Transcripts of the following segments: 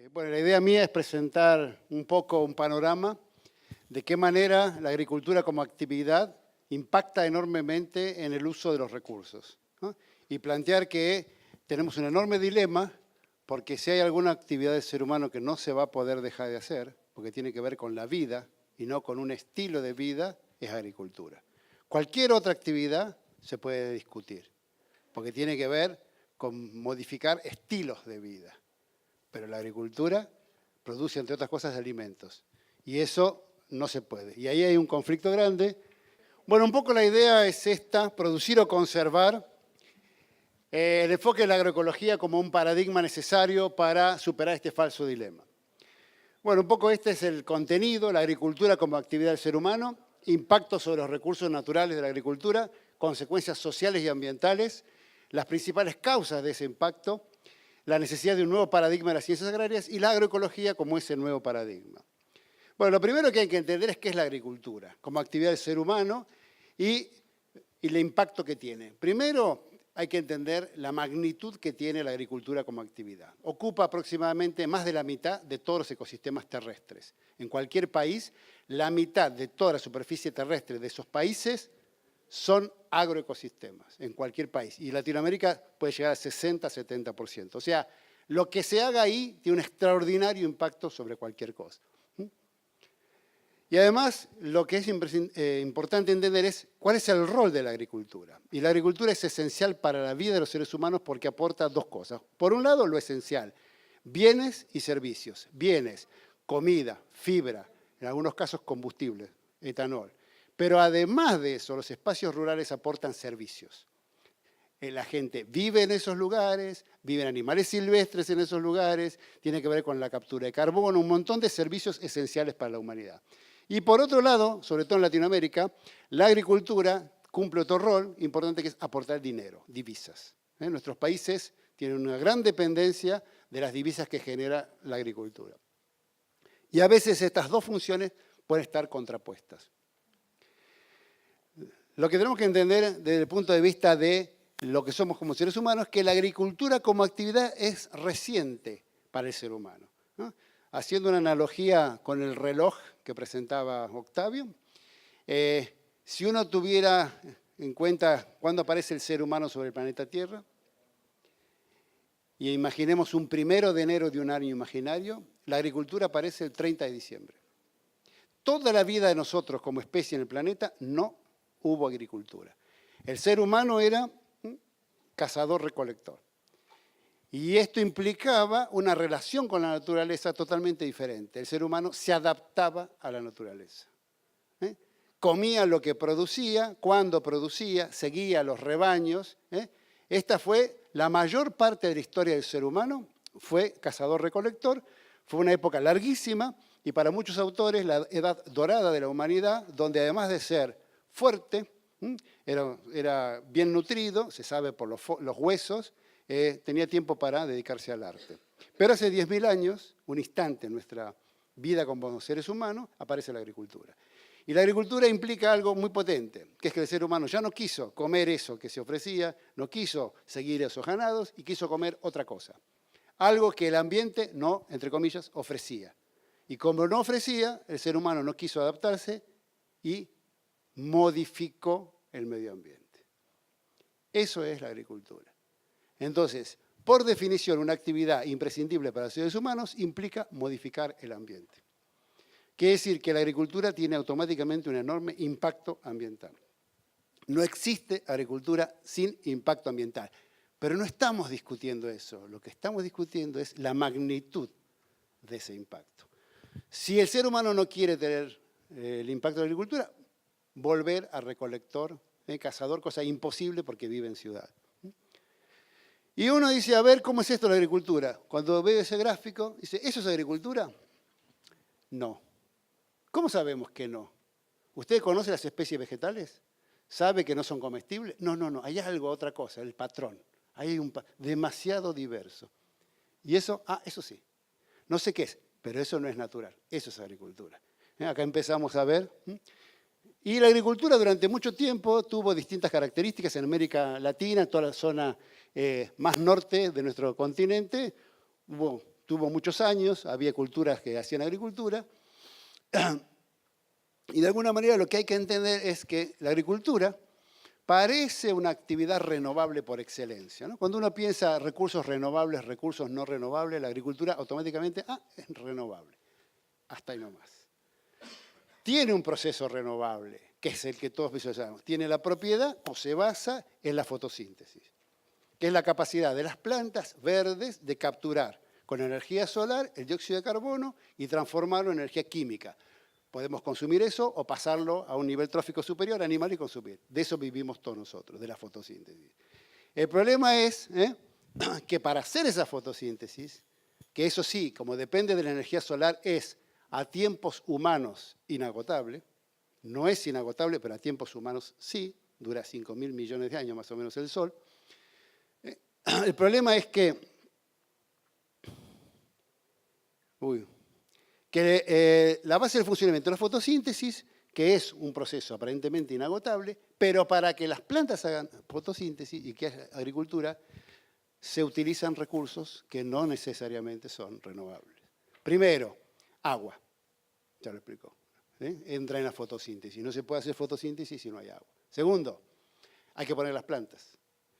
Bueno, la idea mía es presentar un poco un panorama de qué manera la agricultura como actividad impacta enormemente en el uso de los recursos, ¿no? Y plantear que tenemos un enorme dilema porque si hay alguna actividad del ser humano que no se va a poder dejar de hacer, porque tiene que ver con la vida y no con un estilo de vida, es agricultura. Cualquier otra actividad se puede discutir, porque tiene que ver con modificar estilos de vida. Pero la agricultura produce, entre otras cosas, alimentos. Y eso no se puede. Y ahí hay un conflicto grande. Bueno, un poco la idea es esta, producir o conservar el enfoque de la agroecología como un paradigma necesario para superar este falso dilema. Bueno, un poco este es el contenido, la agricultura como actividad del ser humano, impacto sobre los recursos naturales de la agricultura, consecuencias sociales y ambientales, las principales causas de ese impacto, la necesidad de un nuevo paradigma de las ciencias agrarias y la agroecología como ese nuevo paradigma. Bueno, lo primero que hay que entender es qué es la agricultura como actividad del ser humano y el impacto que tiene. Primero, hay que entender la magnitud que tiene la agricultura como actividad. Ocupa aproximadamente más de la mitad de todos los ecosistemas terrestres. En cualquier país, la mitad de toda la superficie terrestre de esos países son agroecosistemas, en cualquier país. Y Latinoamérica puede llegar al 60-70%. O sea, lo que se haga ahí tiene un extraordinario impacto sobre cualquier cosa. Y además, lo que es importante entender es cuál es el rol de la agricultura. Y la agricultura es esencial para la vida de los seres humanos porque aporta dos cosas. Por un lado, lo esencial, bienes y servicios. Bienes, comida, fibra, en algunos casos combustible, etanol. Pero además de eso, los espacios rurales aportan servicios. La gente vive en esos lugares, viven animales silvestres en esos lugares, tiene que ver con la captura de carbono, un montón de servicios esenciales para la humanidad. Y por otro lado, sobre todo en Latinoamérica, la agricultura cumple otro rol importante que es aportar dinero, divisas. Nuestros países tienen una gran dependencia de las divisas que genera la agricultura. Y a veces estas dos funciones pueden estar contrapuestas. Lo que tenemos que entender desde el punto de vista de lo que somos como seres humanos es que la agricultura como actividad es reciente para el ser humano, ¿no? Haciendo una analogía con el reloj que presentaba Octavio, si uno tuviera en cuenta cuándo aparece el ser humano sobre el planeta Tierra, y imaginemos un 1 de enero de un año imaginario, la agricultura aparece el 30 de diciembre. Toda la vida de nosotros como especie en el planeta no hubo agricultura. El ser humano era cazador-recolector. Y esto implicaba una relación con la naturaleza totalmente diferente. El ser humano se adaptaba a la naturaleza. Comía lo que producía, cuando producía, seguía los rebaños. Esta fue la mayor parte de la historia del ser humano, fue cazador-recolector, fue una época larguísima y para muchos autores la edad dorada de la humanidad, donde además de ser fuerte, era bien nutrido, se sabe por los huesos, tenía tiempo para dedicarse al arte. Pero hace 10.000 años, un instante en nuestra vida como seres humanos, aparece la agricultura. Y la agricultura implica algo muy potente, que es que el ser humano ya no quiso comer eso que se ofrecía, no quiso seguir esos ganados y quiso comer otra cosa. Algo que el ambiente no, entre comillas, ofrecía. Y como no ofrecía, el ser humano no quiso adaptarse y modificó el medio ambiente. Eso es la agricultura. Entonces, por definición, una actividad imprescindible para los seres humanos implica modificar el ambiente. Quiere decir que la agricultura tiene automáticamente un enorme impacto ambiental. No existe agricultura sin impacto ambiental. Pero no estamos discutiendo eso. Lo que estamos discutiendo es la magnitud de ese impacto. Si el ser humano no quiere tener el impacto de la agricultura, volver a recolector, cazador, cosa imposible porque vive en ciudad. Y uno dice, a ver, ¿cómo es esto la agricultura? Cuando ve ese gráfico, dice, ¿eso es agricultura? No. ¿Cómo sabemos que no? ¿Usted conoce las especies vegetales? ¿Sabe que no son comestibles? No, no, no, hay algo, otra cosa, el patrón. Hay demasiado diverso. Y eso, eso sí, no sé qué es, pero eso no es natural, eso es agricultura. Acá empezamos a ver. Y la agricultura durante mucho tiempo tuvo distintas características en América Latina, en toda la zona más norte de nuestro continente. Hubo tuvo muchos años, había culturas que hacían agricultura, y de alguna manera lo que hay que entender es que la agricultura parece una actividad renovable por excelencia, ¿no? Cuando uno piensa recursos renovables, recursos no renovables, la agricultura automáticamente, es renovable. Hasta ahí nomás. Tiene un proceso renovable, que es el que todos visualizamos. Tiene la propiedad o se basa en la fotosíntesis, que es la capacidad de las plantas verdes de capturar con energía solar el dióxido de carbono y transformarlo en energía química. Podemos consumir eso o pasarlo a un nivel trófico superior, animal y consumir. De eso vivimos todos nosotros, de la fotosíntesis. El problema es que para hacer esa fotosíntesis, que eso sí, como depende de la energía solar, es a tiempos humanos inagotable, no es inagotable, pero a tiempos humanos sí, dura 5.000 millones de años más o menos el Sol. El problema es que la base del funcionamiento de la fotosíntesis, que es un proceso aparentemente inagotable, pero para que las plantas hagan fotosíntesis y que haya agricultura, se utilizan recursos que no necesariamente son renovables. Primero, agua, ya lo explicó, entra en la fotosíntesis. No se puede hacer fotosíntesis si no hay agua. Segundo, hay que poner las plantas.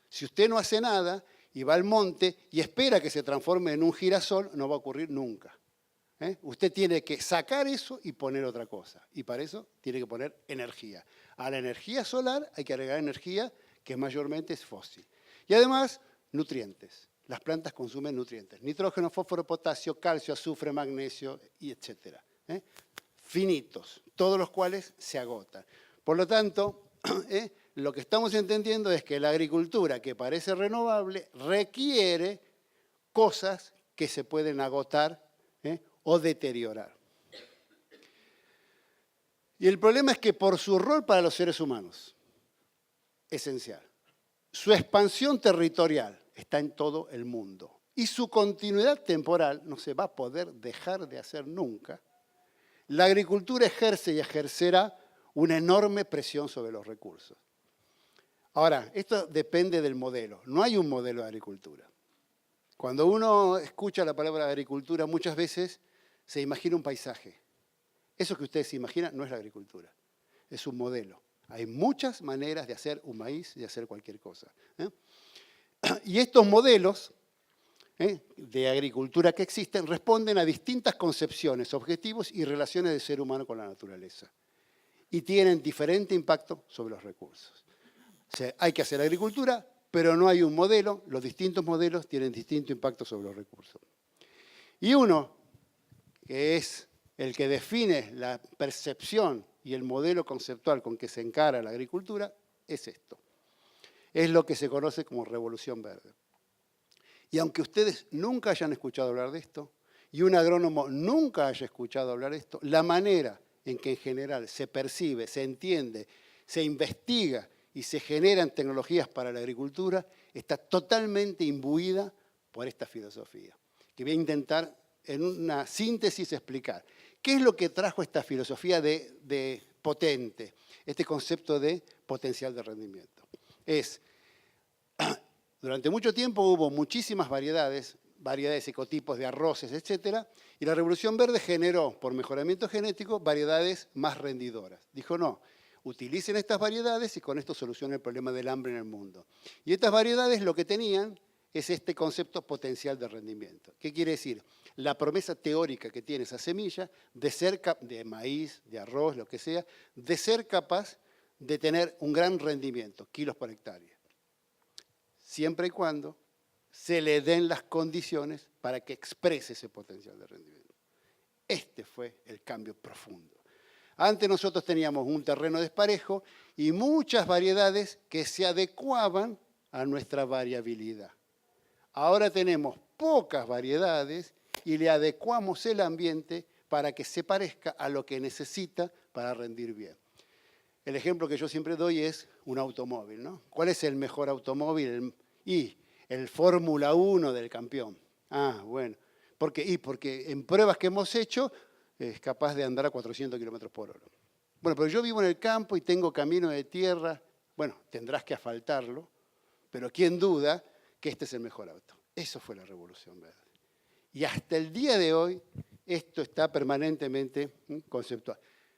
Si usted no hace nada y va al monte y espera que se transforme en un girasol, no va a ocurrir nunca. Usted tiene que sacar eso y poner otra cosa. Y para eso tiene que poner energía. A la energía solar hay que agregar energía que mayormente es fósil. Y además, nutrientes. Las plantas consumen nutrientes. Nitrógeno, fósforo, potasio, calcio, azufre, magnesio, y etcétera. Finitos, todos los cuales se agotan. Por lo tanto, lo que estamos entendiendo es que la agricultura, que parece renovable, requiere cosas que se pueden agotar o deteriorar. Y el problema es que por su rol para los seres humanos, esencial, su expansión territorial está en todo el mundo y su continuidad temporal no se va a poder dejar de hacer nunca, la agricultura ejerce y ejercerá una enorme presión sobre los recursos. Ahora, esto depende del modelo. No hay un modelo de agricultura. Cuando uno escucha la palabra agricultura, muchas veces se imagina un paisaje. Eso que ustedes se imaginan no es la agricultura, es un modelo. Hay muchas maneras de hacer un maíz, de hacer cualquier cosa. Y estos modelos de agricultura que existen responden a distintas concepciones, objetivos y relaciones del ser humano con la naturaleza. Y tienen diferente impacto sobre los recursos. O sea, hay que hacer agricultura, pero no hay un modelo. Los distintos modelos tienen distinto impacto sobre los recursos. Y uno, que es el que define la percepción y el modelo conceptual con que se encara la agricultura, es esto. Es lo que se conoce como revolución verde. Y aunque ustedes nunca hayan escuchado hablar de esto, y un agrónomo nunca haya escuchado hablar de esto, la manera en que en general se percibe, se entiende, se investiga y se generan tecnologías para la agricultura está totalmente imbuida por esta filosofía, que voy a intentar en una síntesis explicar. ¿Qué es lo que trajo esta filosofía de potente, este concepto de potencial de rendimiento? Durante mucho tiempo hubo muchísimas variedades, ecotipos de arroces, etcétera, y la Revolución Verde generó, por mejoramiento genético, variedades más rendidoras. Dijo, no, utilicen estas variedades y con esto solucionen el problema del hambre en el mundo. Y estas variedades lo que tenían es este concepto potencial de rendimiento. ¿Qué quiere decir? La promesa teórica que tiene esa semilla de maíz, de arroz, lo que sea, de ser capaz de tener un gran rendimiento, kilos por hectárea. Siempre y cuando se le den las condiciones para que exprese ese potencial de rendimiento. Este fue el cambio profundo. Antes nosotros teníamos un terreno desparejo y muchas variedades que se adecuaban a nuestra variabilidad. Ahora tenemos pocas variedades y le adecuamos el ambiente para que se parezca a lo que necesita para rendir bien. El ejemplo que yo siempre doy es un automóvil, ¿no? ¿Cuál es el mejor automóvil? El Fórmula 1 del campeón. Ah, bueno. ¿Por qué? Porque en pruebas que hemos hecho es capaz de andar a 400 kilómetros por hora. Bueno, pero yo vivo en el campo y tengo camino de tierra. Bueno, tendrás que asfaltarlo, pero ¿quién duda que este es el mejor auto? Eso fue la Revolución Verde. Y hasta el día de hoy, esto está permanentemente conceptual.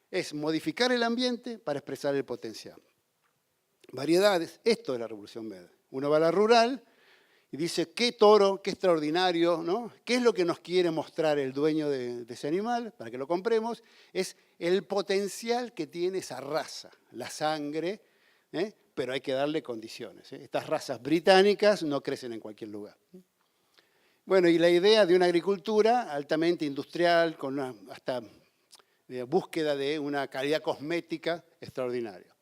Es modificar el ambiente para expresar el potencial. Variedades, esto es la revolución verde. Uno va a la rural y dice, qué toro, qué extraordinario, ¿no? ¿Qué es lo que nos quiere mostrar el dueño de ese animal para que lo compremos? Es el potencial que tiene esa raza, la sangre, pero hay que darle condiciones. Estas razas británicas no crecen en cualquier lugar. Bueno, y la idea de una agricultura altamente industrial, con hasta búsqueda de una calidad cosmética extraordinaria.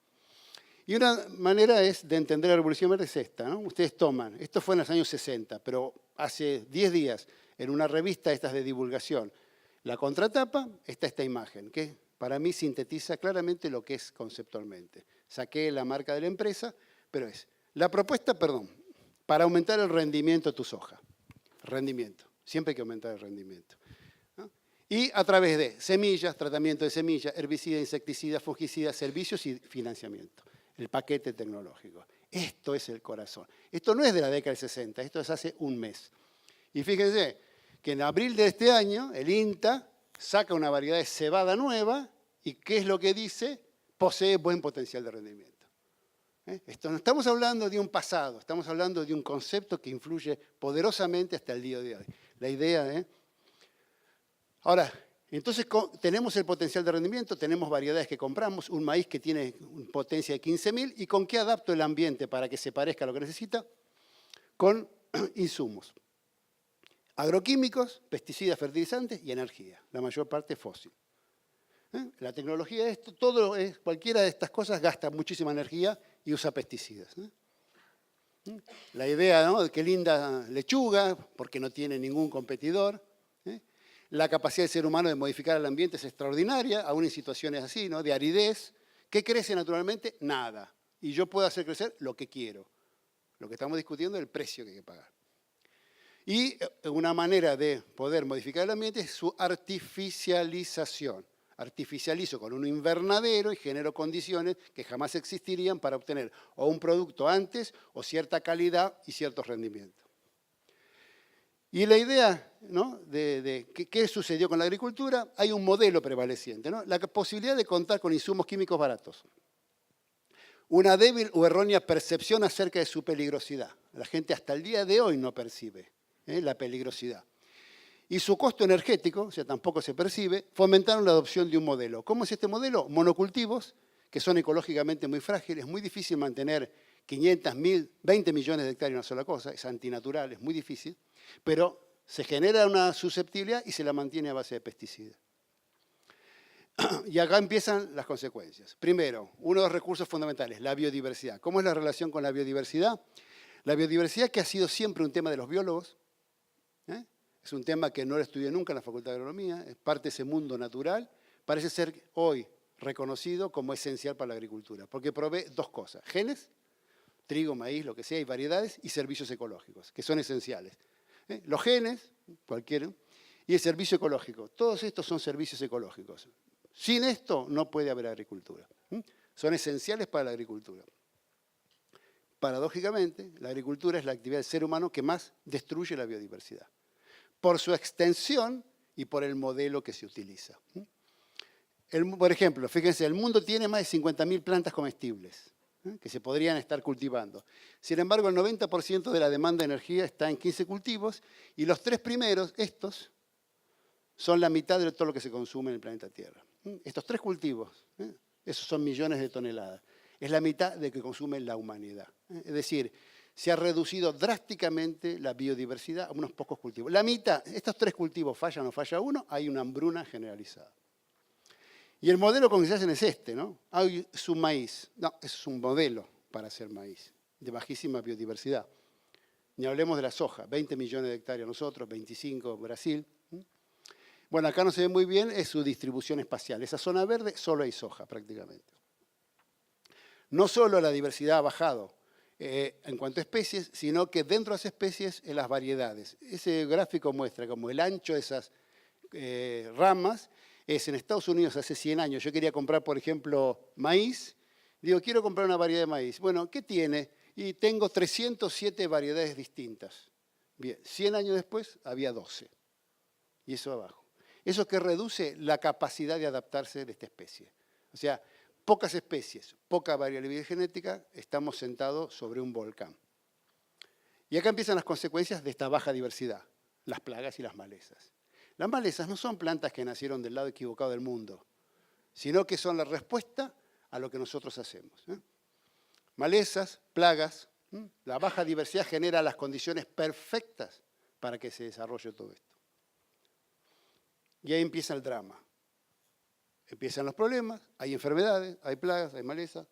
Y una manera de entender la Revolución Verde es esta, ¿no? Ustedes toman, esto fue en los años 60, pero hace 10 días, en una revista estas de divulgación, la contratapa está esta imagen, que para mí sintetiza claramente lo que es conceptualmente. Saqué la marca de la empresa, pero es la propuesta, para aumentar el rendimiento de tu soja. Rendimiento, siempre hay que aumentar el rendimiento. Y a través de semillas, tratamiento de semillas, herbicida, insecticida, fungicida, servicios y financiamiento. El paquete tecnológico. Esto es el corazón. Esto no es de la década del 60, esto es hace un mes. Y fíjense que en abril de este año el INTA saca una variedad de cebada nueva y ¿qué es lo que dice? Posee buen potencial de rendimiento. Esto no estamos hablando de un pasado, estamos hablando de un concepto que influye poderosamente hasta el día de hoy. La idea, Ahora, entonces tenemos el potencial de rendimiento, tenemos variedades que compramos, un maíz que tiene una potencia de 15.000, ¿y con qué adapto el ambiente para que se parezca a lo que necesita? Con insumos. Agroquímicos, pesticidas, fertilizantes y energía, la mayor parte fósil. La tecnología de esto, cualquiera de estas cosas gasta muchísima energía y usa pesticidas. La idea, ¿no?, de qué linda lechuga, porque no tiene ningún competidor. La capacidad del ser humano de modificar el ambiente es extraordinaria, aún en situaciones así, ¿no?, de aridez. ¿Qué crece naturalmente? Nada. Y yo puedo hacer crecer lo que quiero. Lo que estamos discutiendo es el precio que hay que pagar. Y una manera de poder modificar el ambiente es su artificialización. Artificializo con un invernadero y genero condiciones que jamás existirían para obtener o un producto antes o cierta calidad y ciertos rendimientos. Y la idea, ¿no?, de qué sucedió con la agricultura, hay un modelo prevaleciente, ¿no? La posibilidad de contar con insumos químicos baratos. Una débil o errónea percepción acerca de su peligrosidad. La gente hasta el día de hoy no percibe la peligrosidad. Y su costo energético, o sea, tampoco se percibe, fomentaron la adopción de un modelo. ¿Cómo es este modelo? Monocultivos, que son ecológicamente muy frágiles, es muy difícil mantener 500, 1000, 20 millones de hectáreas en una sola cosa, es antinatural, es muy difícil, pero se genera una susceptibilidad y se la mantiene a base de pesticidas. Y acá empiezan las consecuencias. Primero, uno de los recursos fundamentales, la biodiversidad. ¿Cómo es la relación con la biodiversidad? La biodiversidad, que ha sido siempre un tema de los biólogos, es un tema que no lo estudié nunca en la Facultad de Agronomía, es parte de ese mundo natural, parece ser hoy reconocido como esencial para la agricultura, porque provee dos cosas: genes, trigo, maíz, lo que sea, y variedades, y servicios ecológicos, que son esenciales. Los genes, cualquiera, y el servicio ecológico, todos estos son servicios ecológicos. Sin esto no puede haber agricultura. Son esenciales para la agricultura. Paradójicamente, la agricultura es la actividad del ser humano que más destruye la biodiversidad, por su extensión y por el modelo que se utiliza. Por ejemplo, fíjense, el mundo tiene más de 50.000 plantas comestibles que se podrían estar cultivando. Sin embargo, el 90% de la demanda de energía está en 15 cultivos y los 3 primeros, estos, son la mitad de todo lo que se consume en el planeta Tierra. Estos 3 cultivos, esos son millones de toneladas, es la mitad de lo que consume la humanidad. Es decir, se ha reducido drásticamente la biodiversidad a unos pocos cultivos. La mitad, estos 3 cultivos fallan o falla uno, hay una hambruna generalizada. Y el modelo con que se hacen es este, ¿no? Hay su maíz. No, es un modelo para hacer maíz, de bajísima biodiversidad. Ni hablemos de la soja, 20 millones de hectáreas nosotros, 25 Brasil. Bueno, acá no se ve muy bien, es su distribución espacial. Esa zona verde solo hay soja prácticamente. No solo la diversidad ha bajado en cuanto a especies, sino que dentro de las especies, en las variedades. Ese gráfico muestra como el ancho de esas ramas es en Estados Unidos hace 100 años. Yo quería comprar, por ejemplo, maíz. Digo, quiero comprar una variedad de maíz. Bueno, ¿qué tiene? Y tengo 307 variedades distintas. Bien, 100 años después había 12. y eso abajo. Eso que reduce la capacidad de adaptarse de esta especie. O sea, pocas especies, poca variabilidad genética, estamos sentados sobre un volcán. Y acá empiezan las consecuencias de esta baja diversidad, las plagas y las malezas. Las malezas no son plantas que nacieron del lado equivocado del mundo, sino que son la respuesta a lo que nosotros hacemos. Malezas, plagas, la baja diversidad genera las condiciones perfectas para que se desarrolle todo esto. Y ahí empieza el drama. Empiezan los problemas, hay enfermedades, hay plagas, hay malezas.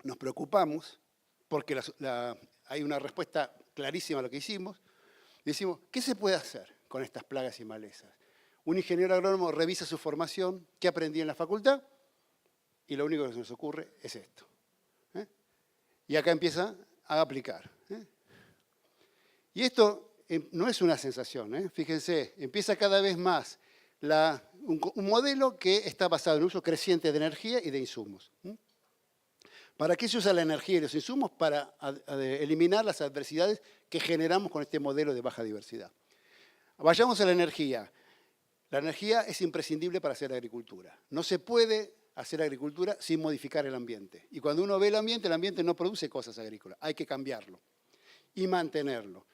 Nos preocupamos porque hay una respuesta clarísima a lo que hicimos. Decimos, ¿qué se puede hacer con estas plagas y malezas? Un ingeniero agrónomo revisa su formación, qué aprendí en la facultad, y lo único que se nos ocurre es esto. Y acá empieza a aplicar. Y esto no es una sensación, fíjense, empieza cada vez más un modelo que está basado en el uso creciente de energía y de insumos. ¿Para qué se usa la energía y los insumos? Para eliminar las adversidades que generamos con este modelo de baja diversidad. Vayamos a la energía. La energía es imprescindible para hacer agricultura. No se puede hacer agricultura sin modificar el ambiente. Y cuando uno ve el ambiente no produce cosas agrícolas. Hay que cambiarlo y mantenerlo.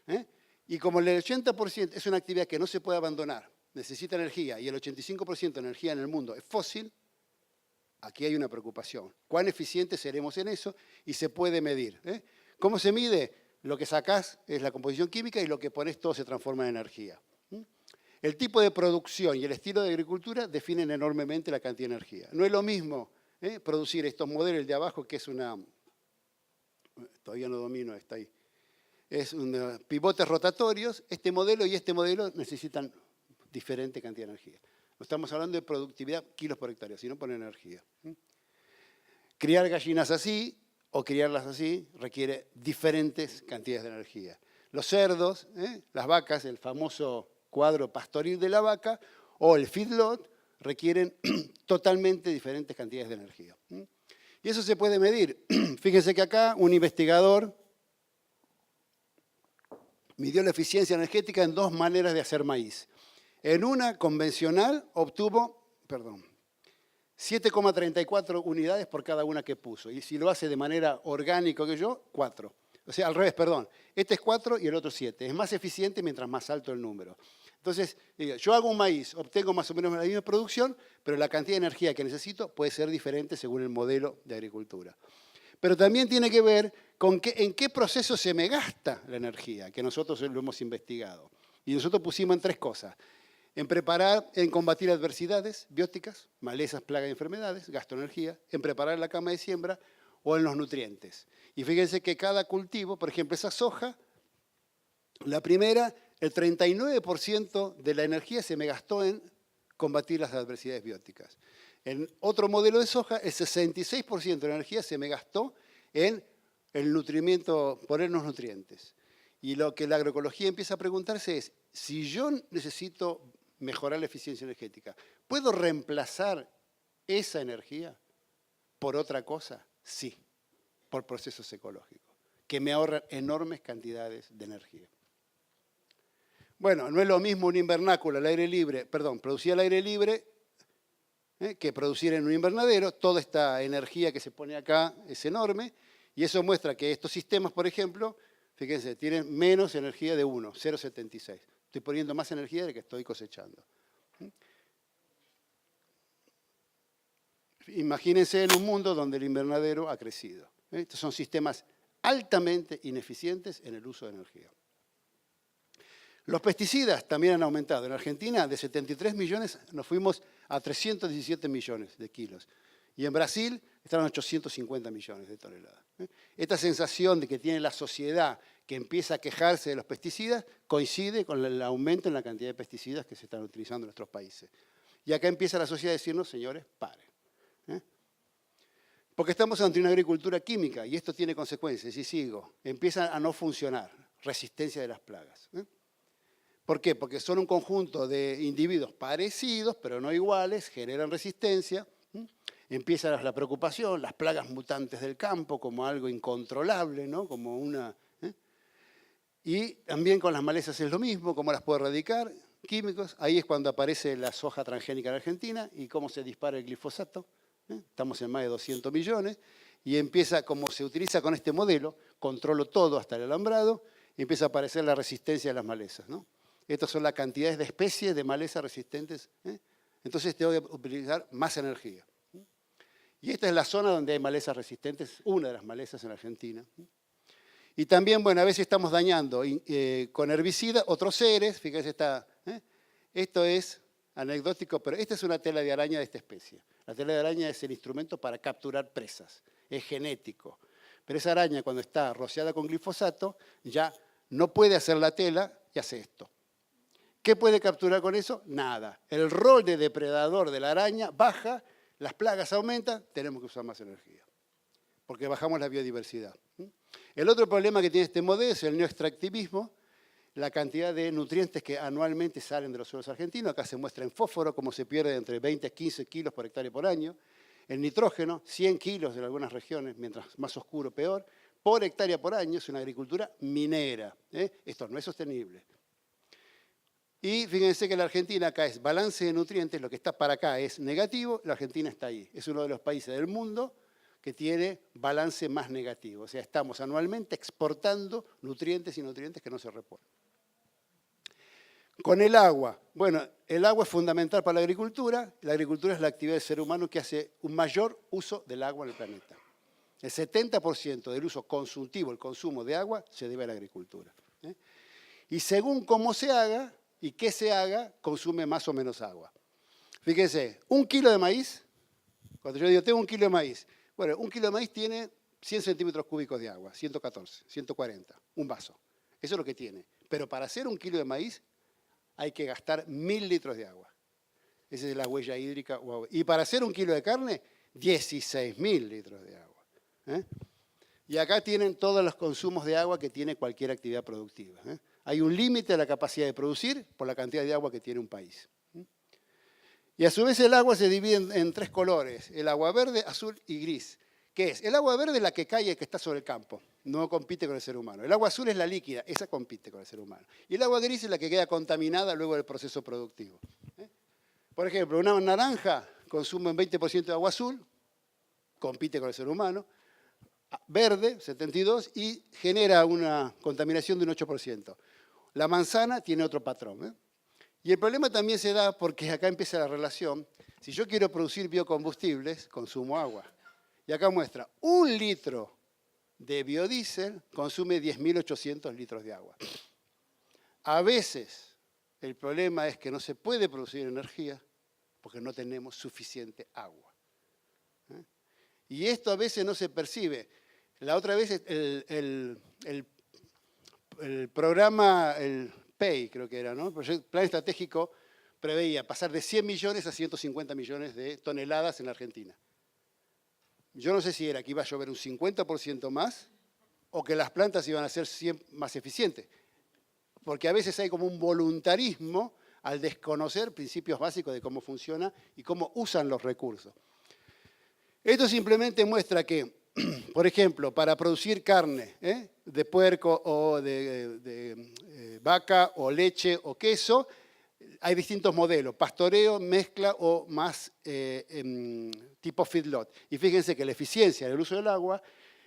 Y como el 80% es una actividad que no se puede abandonar, necesita energía, y el 85% de energía en el mundo es fósil, aquí hay una preocupación. ¿Cuán eficientes seremos en eso? Y se puede medir. ¿Cómo se mide? Lo que sacás es la composición química y lo que pones todo se transforma en energía. El tipo de producción y el estilo de agricultura definen enormemente la cantidad de energía. No es lo mismo producir estos modelos, el de abajo, que es una... Todavía no domino, está ahí. Es pivotes rotatorios. Este modelo y este modelo necesitan diferente cantidad de energía. No estamos hablando de productividad kilos por hectárea, sino por energía. Criar gallinas así o criarlas así requiere diferentes cantidades de energía. Los cerdos, las vacas, el famoso cuadro pastoril de la vaca o el feedlot requieren totalmente diferentes cantidades de energía. Y eso se puede medir. Fíjense que acá un investigador midió la eficiencia energética en dos maneras de hacer maíz. En una convencional obtuvo, 7,34 unidades por cada una que puso. Y si lo hace de manera orgánica que yo, 4. O sea, al revés, perdón. Este es 4 y el otro 7. Es más eficiente mientras más alto el número. Entonces, yo hago un maíz, obtengo más o menos la misma producción, pero la cantidad de energía que necesito puede ser diferente según el modelo de agricultura. Pero también tiene que ver con en qué proceso se me gasta la energía, que nosotros lo hemos investigado. Y nosotros pusimos en 3 cosas. En combatir adversidades bióticas, malezas, plagas y enfermedades, gasto energía, en preparar la cama de siembra o en los nutrientes. Y fíjense que cada cultivo, por ejemplo, esa soja, la primera, el 39% de la energía se me gastó en combatir las adversidades bióticas. En otro modelo de soja, el 66% de la energía se me gastó en el nutrimiento, ponernos nutrientes. Y lo que la agroecología empieza a preguntarse es, si yo necesito mejorar la eficiencia energética, ¿puedo reemplazar esa energía por otra cosa? Sí, por procesos ecológicos, que me ahorran enormes cantidades de energía. Bueno, no es lo mismo un invernáculo al aire libre, producir al aire libre, que producir en un invernadero. Toda esta energía que se pone acá es enorme, y eso muestra que estos sistemas, por ejemplo, fíjense, tienen menos energía de 1, 0,76. Estoy poniendo más energía de la que estoy cosechando. Imagínense en un mundo donde el invernadero ha crecido. Estos son sistemas altamente ineficientes en el uso de energía. Los pesticidas también han aumentado. En Argentina, de 73 millones, nos fuimos a 317 millones de kilos. Y en Brasil están 850 millones de toneladas. Esta sensación de que tiene la sociedad que empieza a quejarse de los pesticidas coincide con el aumento en la cantidad de pesticidas que se están utilizando en nuestros países. Y acá empieza la sociedad a decirnos, señores, paren. Porque estamos ante una agricultura química y esto tiene consecuencias. Y sigo, empieza a no funcionar, resistencia de las plagas. ¿Por qué? Porque son un conjunto de individuos parecidos, pero no iguales, generan resistencia. Empieza la preocupación, las plagas mutantes del campo como algo incontrolable, ¿no? Como una... Y también con las malezas es lo mismo, cómo las puedo erradicar, químicos. Ahí es cuando aparece la soja transgénica en Argentina y cómo se dispara el glifosato. Estamos en más de 200 millones y empieza, como se utiliza con este modelo, controlo todo hasta el alambrado, y empieza a aparecer la resistencia de las malezas, ¿no? Estas son las cantidades de especies de malezas resistentes. Entonces tengo que utilizar más energía. Y esta es la zona donde hay malezas resistentes, una de las malezas en Argentina. Y también, bueno, a veces estamos dañando con herbicida otros seres. Fíjense, esto es anecdótico, pero esta es una tela de araña de esta especie. La tela de araña es el instrumento para capturar presas, es genético. Pero esa araña, cuando está rociada con glifosato, ya no puede hacer la tela y hace esto. ¿Qué puede capturar con eso? Nada. El rol de depredador de la araña baja, las plagas aumentan, tenemos que usar más energía, porque bajamos la biodiversidad. El otro problema que tiene este modelo es el neoextractivismo, la cantidad de nutrientes que anualmente salen de los suelos argentinos. Acá se muestra en fósforo cómo se pierde entre 20 a 15 kilos por hectárea por año. El nitrógeno, 100 kilos en algunas regiones, mientras más oscuro, peor, por hectárea por año. Es una agricultura minera. Esto no es sostenible. Y fíjense que la Argentina acá es balance de nutrientes, lo que está para acá es negativo, la Argentina está ahí. Es uno de los países del mundo que tiene balance más negativo. O sea, estamos anualmente exportando nutrientes y nutrientes que no se reponen. Con el agua. Bueno, el agua es fundamental para la agricultura. La agricultura es la actividad del ser humano que hace un mayor uso del agua en el planeta. El 70% del uso consultivo, el consumo de agua, se debe a la agricultura. Y según cómo se haga y qué se haga, consume más o menos agua. Fíjense, 1 kilo de maíz, cuando yo digo tengo 1 kilo de maíz, bueno, 1 kilo de maíz tiene 100 centímetros cúbicos de agua, 114, 140, un vaso. Eso es lo que tiene. Pero para hacer 1 kilo de maíz hay que gastar 1000 litros de agua. Esa es la huella hídrica. Y para hacer 1 kilo de carne, 16.000 litros de agua. Y acá tienen todos los consumos de agua que tiene cualquier actividad productiva. Hay un límite a la capacidad de producir por la cantidad de agua que tiene un país. Y a su vez el agua se divide en 3 colores, el agua verde, azul y gris. ¿Qué es? El agua verde es la que cae y que está sobre el campo, no compite con el ser humano. El agua azul es la líquida, esa compite con el ser humano. Y el agua gris es la que queda contaminada luego del proceso productivo. Por ejemplo, una naranja consume un 20% de agua azul, compite con el ser humano, verde, 72%, y genera una contaminación de un 8%. La manzana tiene otro patrón. Y el problema también se da porque acá empieza la relación. Si yo quiero producir biocombustibles, consumo agua. Y acá muestra, 1 litro de biodiesel consume 10.800 litros de agua. A veces el problema es que no se puede producir energía porque no tenemos suficiente agua. Y esto a veces no se percibe. La otra vez el programa, el PEI creo que era, ¿no? El Plan Estratégico preveía pasar de 100 millones a 150 millones de toneladas en la Argentina. Yo no sé si era que iba a llover un 50% más o que las plantas iban a ser más eficientes. Porque a veces hay como un voluntarismo al desconocer principios básicos de cómo funciona y cómo usan los recursos. Esto simplemente muestra que, por ejemplo, para producir carne de puerco o de vaca o leche o queso, hay distintos modelos, pastoreo, mezcla o más tipo feedlot. Y fíjense que la eficiencia del uso del agua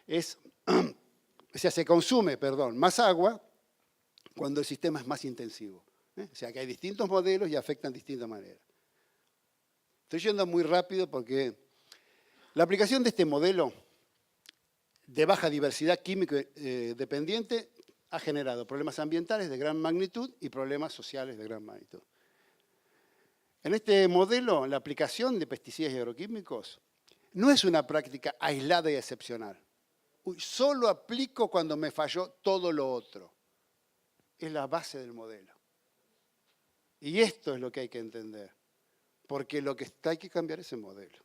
es, o sea, se consume, más agua cuando el sistema es más intensivo. O sea, que hay distintos modelos y afectan de distinta manera. Estoy yendo muy rápido porque la aplicación de este modelo de baja diversidad químico dependiente ha generado problemas ambientales de gran magnitud y problemas sociales de gran magnitud. En este modelo, la aplicación de pesticidas y agroquímicos no es una práctica aislada y excepcional. Solo aplico cuando me falló todo lo otro. Es la base del modelo. Y esto es lo que hay que entender, porque lo que hay que cambiar es el modelo.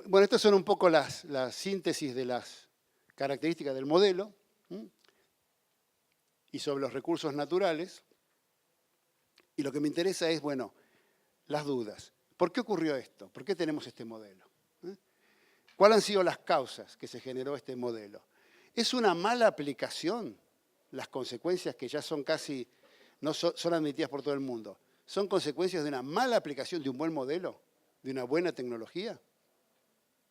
Bueno, estas son un poco las síntesis de las características del modelo y sobre los recursos naturales. Y lo que me interesa es, bueno, las dudas. ¿Por qué ocurrió esto? ¿Por qué tenemos este modelo? ¿Cuáles han sido las causas que se generó este modelo? ¿Es una mala aplicación las consecuencias que ya son casi, no son admitidas por todo el mundo, son consecuencias de una mala aplicación de un buen modelo, de una buena tecnología?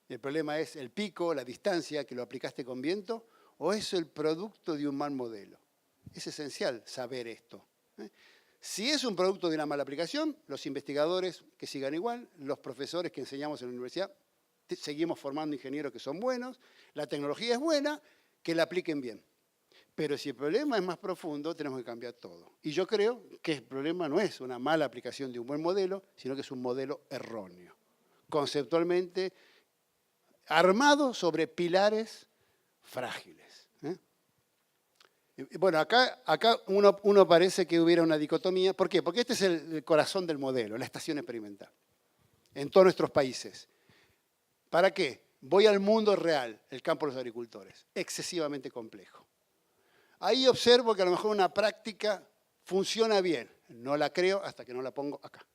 El problema es el pico, la distancia, que lo aplicaste con viento, o es el producto de un mal modelo. Es esencial saber esto. Si es un producto de una mala aplicación, los investigadores que sigan igual, los profesores que enseñamos en la universidad, seguimos formando ingenieros que son buenos, la tecnología es buena, que la apliquen bien. Pero si el problema es más profundo, tenemos que cambiar todo. Y yo creo que el problema no es una mala aplicación de un buen modelo, sino que es un modelo erróneo. Conceptualmente armado sobre pilares frágiles. Bueno, acá uno parece que hubiera una dicotomía. ¿Por qué? Porque este es el corazón del modelo, la estación experimental, en todos nuestros países. ¿Para qué? Voy al mundo real, el campo de los agricultores, excesivamente complejo. Ahí observo que a lo mejor una práctica funciona bien. No la creo hasta que no la pongo acá.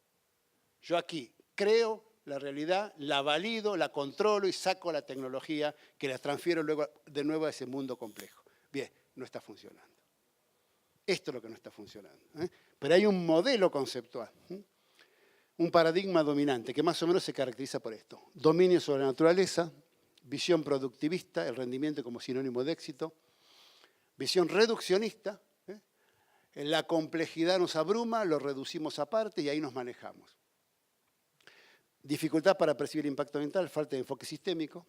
Yo aquí creo la realidad, la valido, la controlo y saco la tecnología que la transfiero luego de nuevo a ese mundo complejo. Bien, no está funcionando. Esto es lo que no está funcionando. Pero hay un modelo conceptual, un paradigma dominante que más o menos se caracteriza por esto. Dominio sobre la naturaleza, visión productivista, el rendimiento como sinónimo de éxito, visión reduccionista, la complejidad nos abruma, lo reducimos aparte y ahí nos manejamos. Dificultad para percibir impacto ambiental, falta de enfoque sistémico.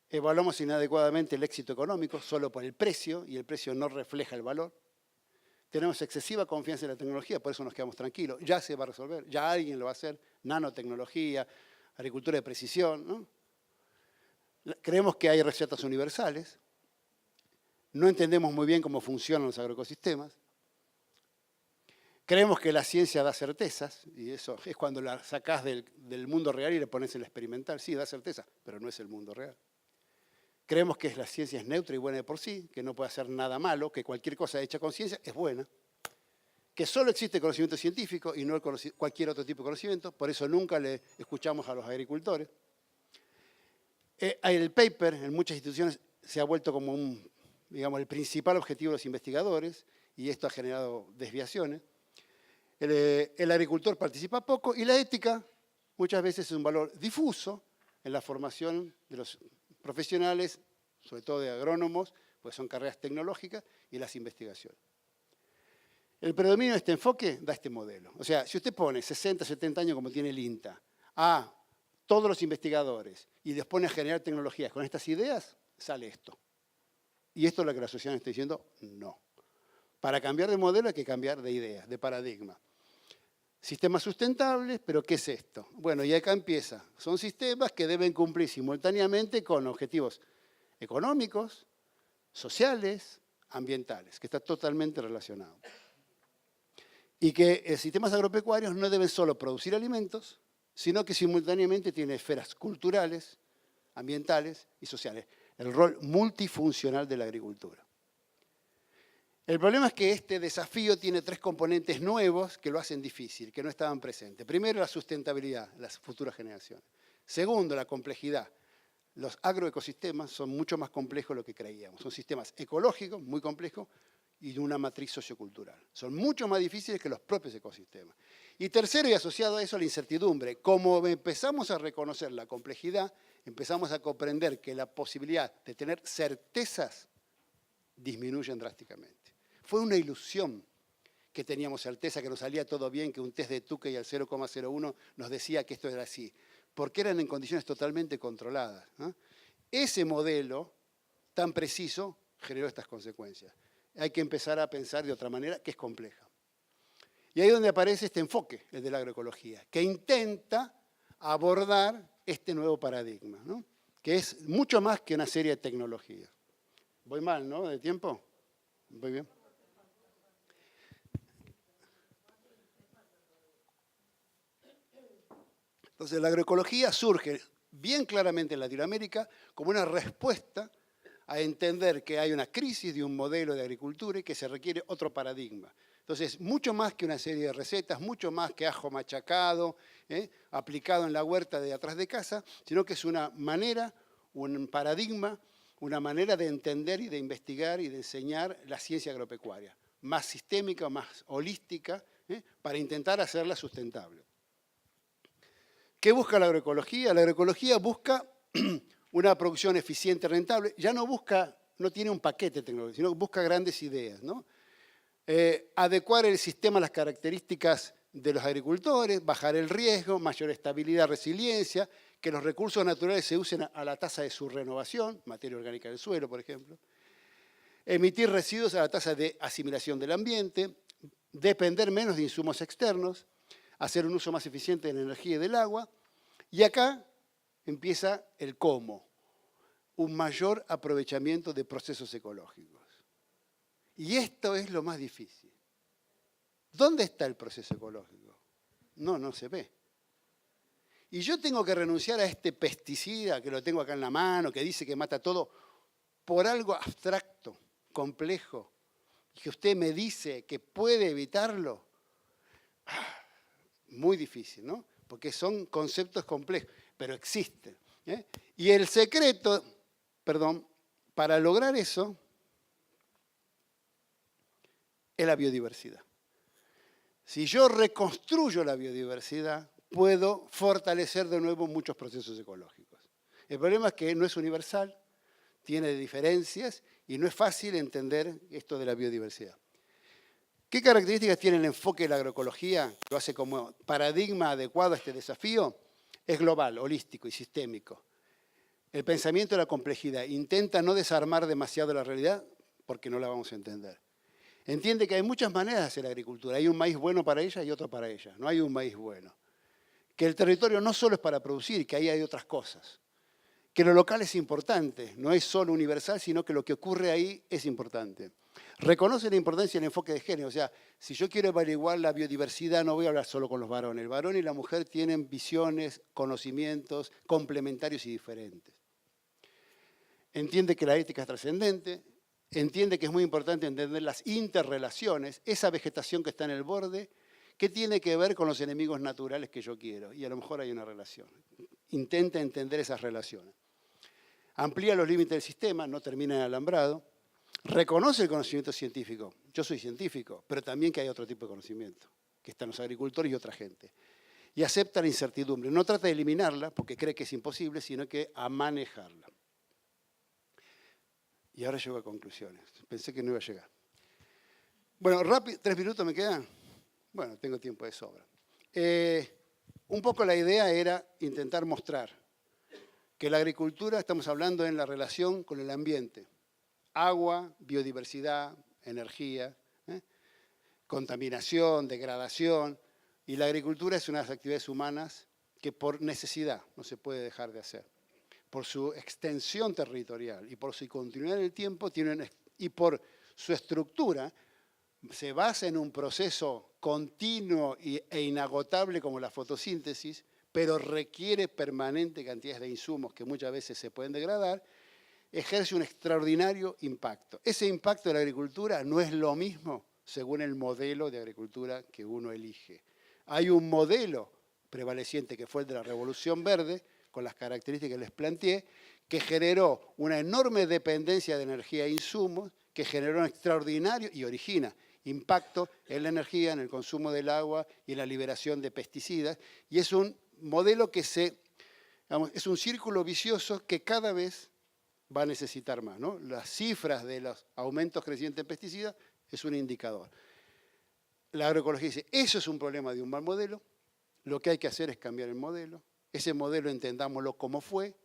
Evaluamos inadecuadamente el éxito económico solo por el precio y el precio no refleja el valor. Tenemos excesiva confianza en la tecnología, por eso nos quedamos tranquilos. Ya se va a resolver, ya alguien lo va a hacer. Nanotecnología, agricultura de precisión, ¿no? Creemos que hay recetas universales. No entendemos muy bien cómo funcionan los agroecosistemas. Creemos que la ciencia da certezas, y eso es cuando la sacás del mundo real y le pones en el experimental. Sí, da certeza, pero no es el mundo real. Creemos que la ciencia es neutra y buena de por sí, que no puede hacer nada malo, que cualquier cosa hecha con ciencia es buena, que solo existe conocimiento científico y no cualquier otro tipo de conocimiento, por eso nunca le escuchamos a los agricultores. El paper en muchas instituciones se ha vuelto como el principal objetivo de los investigadores, y esto ha generado desviaciones. El agricultor participa poco y la ética muchas veces es un valor difuso en la formación de los profesionales, sobre todo de agrónomos, pues son carreras tecnológicas, y las investigaciones. El predominio de este enfoque da este modelo. O sea, si usted pone 60, 70 años como tiene el INTA a todos los investigadores y les pone a generar tecnologías con estas ideas, sale esto. Y esto es lo que la sociedad está diciendo, no. Para cambiar de modelo hay que cambiar de idea, de paradigma. Sistemas sustentables, pero ¿qué es esto? Bueno, y acá empieza. Son sistemas que deben cumplir simultáneamente con objetivos económicos, sociales, ambientales, que está totalmente relacionado. Y que sistemas agropecuarios no deben solo producir alimentos, sino que simultáneamente tienen esferas culturales, ambientales y sociales. El rol multifuncional de la agricultura. El problema es que este desafío tiene 3 componentes nuevos que lo hacen difícil, que no estaban presentes. Primero, la sustentabilidad, las futuras generaciones. Segundo, la complejidad. Los agroecosistemas son mucho más complejos de lo que creíamos. Son sistemas ecológicos, muy complejos, y de una matriz sociocultural. Son mucho más difíciles que los propios ecosistemas. Y tercero, y asociado a eso, la incertidumbre. Como empezamos a reconocer la complejidad, empezamos a comprender que la posibilidad de tener certezas disminuyen drásticamente. Fue una ilusión que teníamos certeza, que nos salía todo bien, que un test de Tukey al 0,01 nos decía que esto era así, porque eran en condiciones totalmente controladas, ¿no? Ese modelo tan preciso generó estas consecuencias. Hay que empezar a pensar de otra manera, que es compleja. Y ahí es donde aparece este enfoque, el de la agroecología, que intenta abordar este nuevo paradigma, ¿no? Que es mucho más que una serie de tecnologías. Voy mal, ¿no? ¿De tiempo? Voy bien. Entonces, la agroecología surge bien claramente en Latinoamérica como una respuesta a entender que hay una crisis de un modelo de agricultura y que se requiere otro paradigma. Entonces, mucho más que una serie de recetas, mucho más que ajo machacado, aplicado en la huerta de atrás de casa, sino que es una manera, un paradigma, una manera de entender y de investigar y de enseñar la ciencia agropecuaria, más sistémica, más holística, para intentar hacerla sustentable. ¿Qué busca la agroecología? La agroecología busca una producción eficiente, rentable. Ya no tiene un paquete tecnológico, sino busca grandes ideas, ¿no? Adecuar el sistema a las características de los agricultores, bajar el riesgo, mayor estabilidad, resiliencia, que los recursos naturales se usen a la tasa de su renovación, materia orgánica del suelo, por ejemplo, emitir residuos a la tasa de asimilación del ambiente, depender menos de insumos externos, hacer un uso más eficiente de la energía y del agua, y acá empieza el cómo, un mayor aprovechamiento de procesos ecológicos. Y esto es lo más difícil. ¿Dónde está el proceso ecológico? No se ve. Y yo tengo que renunciar a este pesticida que lo tengo acá en la mano, que dice que mata todo, por algo abstracto, complejo, y que usted me dice que puede evitarlo. Muy difícil, ¿no? Porque son conceptos complejos, pero existen. Y el secreto, para lograr eso, es la biodiversidad. Si yo reconstruyo la biodiversidad, puedo fortalecer de nuevo muchos procesos ecológicos. El problema es que no es universal, tiene diferencias y no es fácil entender esto de la biodiversidad. ¿Qué características tiene el enfoque de la agroecología que lo hace como paradigma adecuado a este desafío? Es global, holístico y sistémico. El pensamiento de la complejidad intenta no desarmar demasiado la realidad porque no la vamos a entender. Entiende que hay muchas maneras de hacer agricultura. Hay un maíz bueno para ella y otro para ella. No hay un maíz bueno. Que el territorio no solo es para producir, que ahí hay otras cosas. Que lo local es importante, no es solo universal, sino que lo que ocurre ahí es importante. Reconoce la importancia del enfoque de género. O sea, si yo quiero averiguar la biodiversidad, no voy a hablar solo con los varones. El varón y la mujer tienen visiones, conocimientos complementarios y diferentes. Entiende que la ética es trascendente. Entiende que es muy importante entender las interrelaciones, esa vegetación que está en el borde, que tiene que ver con los enemigos naturales que yo quiero. Y a lo mejor hay una relación. Intenta entender esas relaciones. Amplía los límites del sistema, no termina en alambrado. Reconoce el conocimiento científico. Yo soy científico, pero también que hay otro tipo de conocimiento, que están los agricultores y otra gente. Y acepta la incertidumbre. No trata de eliminarla, porque cree que es imposible, sino que a manejarla. Y ahora llego a conclusiones. Pensé que no iba a llegar. Bueno, rápido, 3 minutos me quedan. Bueno, tengo tiempo de sobra. Un poco la idea era intentar mostrar que la agricultura, estamos hablando en la relación con el ambiente. Agua, biodiversidad, energía, contaminación, degradación. Y la agricultura es una de las actividades humanas que por necesidad no se puede dejar de hacer. Por su extensión territorial y por su continuidad en el tiempo y por su estructura, se basa en un proceso continuo e inagotable como la fotosíntesis, pero requiere permanente cantidades de insumos que muchas veces se pueden degradar, ejerce un extraordinario impacto. Ese impacto de la agricultura no es lo mismo según el modelo de agricultura que uno elige. Hay un modelo prevaleciente que fue el de la Revolución Verde, con las características que les planteé, que generó una enorme dependencia de energía e insumos, que generó un extraordinario y origina impacto en la energía, en el consumo del agua y en la liberación de pesticidas. Y es un modelo que es un círculo vicioso que cada vez va a necesitar más, ¿no? Las cifras de los aumentos crecientes en pesticidas es un indicador. La agroecología dice, eso es un problema de un mal modelo, lo que hay que hacer es cambiar el modelo, ese modelo entendámoslo como fue,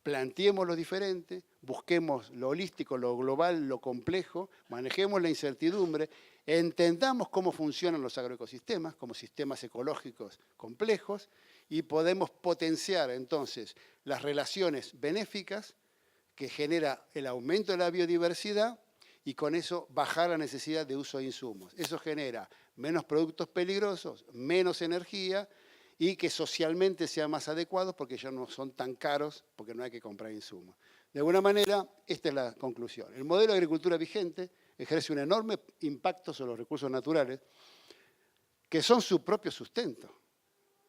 planteemos lo diferente, busquemos lo holístico, lo global, lo complejo, manejemos la incertidumbre, entendamos cómo funcionan los agroecosistemas como sistemas ecológicos complejos y podemos potenciar entonces las relaciones benéficas que genera el aumento de la biodiversidad y con eso bajar la necesidad de uso de insumos. Eso genera menos productos peligrosos, menos energía y que socialmente sean más adecuados porque ya no son tan caros porque no hay que comprar insumos. De alguna manera, esta es la conclusión. El modelo de agricultura vigente ejerce un enorme impacto sobre los recursos naturales que son su propio sustento.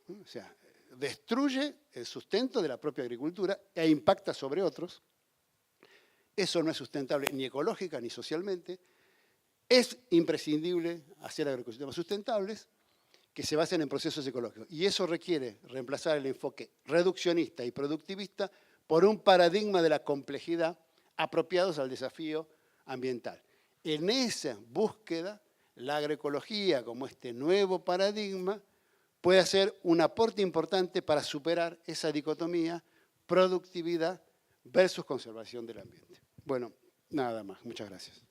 O sea, destruye el sustento de la propia agricultura e impacta sobre otros Eso no es sustentable ni ecológica ni socialmente. Es imprescindible hacer agroecosistemas sustentables que se basen en procesos ecológicos. Y eso requiere reemplazar el enfoque reduccionista y productivista por un paradigma de la complejidad apropiados al desafío ambiental. En esa búsqueda, la agroecología, como este nuevo paradigma, puede hacer un aporte importante para superar esa dicotomía productividad versus conservación del ambiente. Bueno, nada más. Muchas gracias.